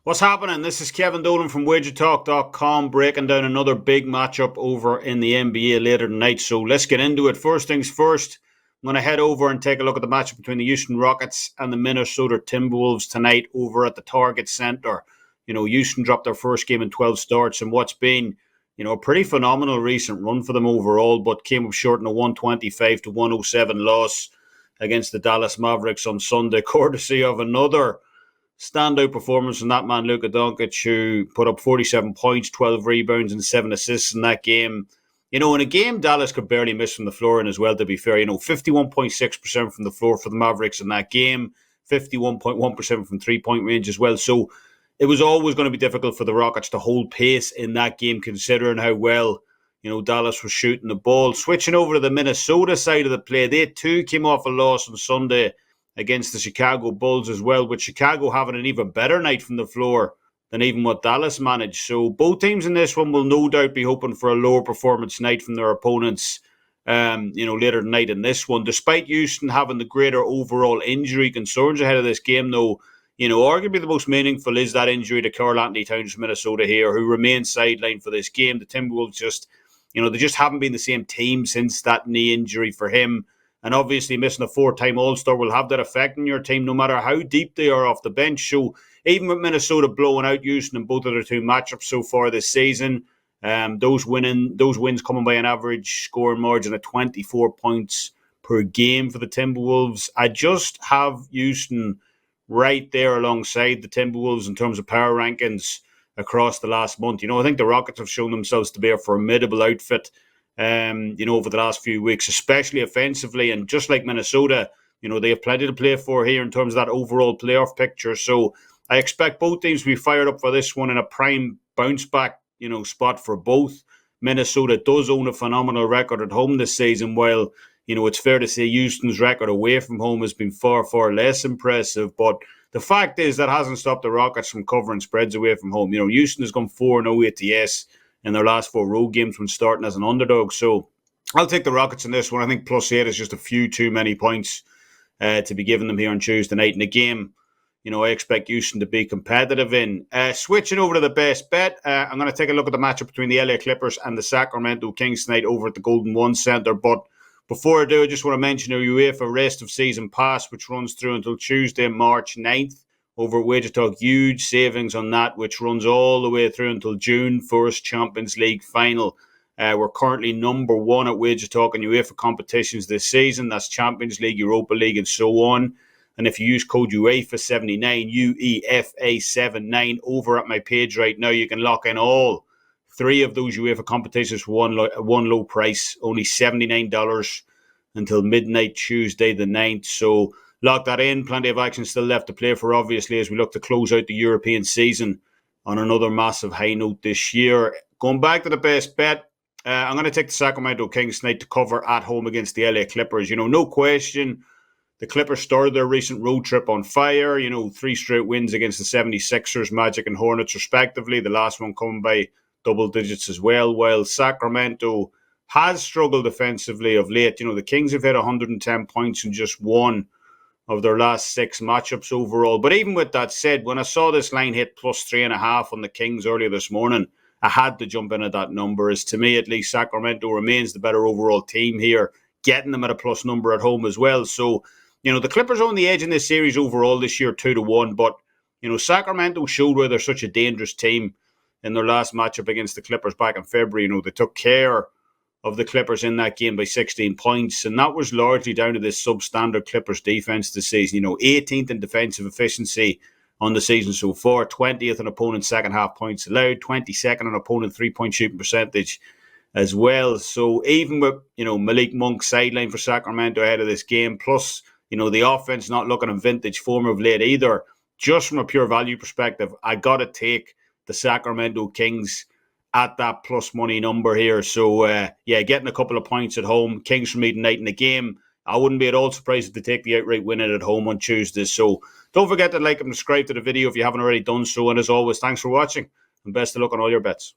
What's happening? This is Kevin Dolan from WagerTalk.com breaking down another big matchup over in the NBA later tonight. So let's get into it. First things first, I'm going to head over and take a look at the matchup between the Houston Rockets and the Minnesota Timberwolves tonight over at the Target Center. Houston dropped their first game in 12 starts and what's been, a pretty phenomenal recent run for them overall, but came up short in a 125-107 loss against the Dallas Mavericks on Sunday, courtesy of another standout performance from that man, Luka Doncic, who put up 47 points, 12 rebounds, and 7 assists in that game. In a game Dallas could barely miss from the floor, and as well, to be fair, 51.6% from the floor for the Mavericks in that game, 51.1% from three-point range as well. So it was always going to be difficult for the Rockets to hold pace in that game, considering how well, Dallas was shooting the ball. Switching over to the Minnesota side of the play, they too came off a loss on Sunday against the Chicago Bulls as well, with Chicago having an even better night from the floor than even what Dallas managed. So both teams in this one will no doubt be hoping for a lower performance night from their opponents, later tonight in this one. Despite Houston having the greater overall injury concerns ahead of this game, though, arguably the most meaningful is that injury to Karl-Anthony Towns from Minnesota here, who remains sidelined for this game. The Timberwolves they just haven't been the same team since that knee injury for him. And obviously missing a four-time All-Star will have that effect on your team no matter how deep they are off the bench. So even with Minnesota blowing out Houston in both of their two matchups so far this season, those wins coming by an average scoring margin of 24 points per game for the Timberwolves. I just have Houston right there alongside the Timberwolves in terms of power rankings across the last month. I think the Rockets have shown themselves to be a formidable outfit over the last few weeks, especially offensively. And just like Minnesota, they have plenty to play for here in terms of that overall playoff picture. So I expect both teams to be fired up for this one in a prime bounce back, spot for both. Minnesota does own a phenomenal record at home this season, while, it's fair to say Houston's record away from home has been far, far less impressive. But the fact is that hasn't stopped the Rockets from covering spreads away from home. Houston has gone 4-0 ATS in their last four road games when starting as an underdog. So I'll take the Rockets in this one. I think +8 is just a few too many points to be giving them here on Tuesday night in the game. I expect Houston to be competitive in. Switching over to the best bet, I'm going to take a look at the matchup between the LA Clippers and the Sacramento Kings tonight over at the Golden One Center. But before I do, I just want to mention our UEFA Rest of Season Pass, which runs through until Tuesday, March 9th. Over at WagerTalk, huge savings on that, which runs all the way through until June 1st Champions League final. We're currently number one at WagerTalk in UEFA competitions this season. That's Champions League, Europa League, and so on. And if you use code UEFA79, UEFA79, over at my page right now, you can lock in all three of those UEFA competitions for one low price, only $79 until midnight Tuesday the 9th. So lock that in. Plenty of action still left to play for, obviously, as we look to close out the European season on another massive high note this year. Going back to the best bet, I'm going to take the Sacramento Kings tonight to cover at home against the LA Clippers. No question, the Clippers started their recent road trip on fire. 3 straight wins against the 76ers, Magic, and Hornets, respectively. The last one coming by double digits as well, while Sacramento has struggled defensively of late. The Kings have hit 110 points in just one of their last 6 matchups overall. But even with that said, when I saw this line hit +3.5 on the Kings earlier this morning, I had to jump in at that number, as to me at least Sacramento remains the better overall team here, getting them at a plus number at home as well. So, the Clippers are on the edge in this series overall this year, 2-1, but, Sacramento showed why they're such a dangerous team in their last matchup against the Clippers back in February. They took care of the Clippers in that game by 16 points, and that was largely down to this substandard Clippers defense this season. 18th in defensive efficiency on the season so far, 20th in opponent second half points allowed, 22nd in opponent 3-point shooting percentage as well. So even with, Malik Monk sidelined for Sacramento ahead of this game, plus, the offense not looking in vintage form of late either, just from a pure value perspective, I got to take the Sacramento Kings at that plus money number here. So, getting a couple of points at home. Kings from Eden night in the game. I wouldn't be at all surprised if they take the outright win at home on Tuesday. So, don't forget to like and subscribe to the video if you haven't already done so. And as always, thanks for watching and best of luck on all your bets.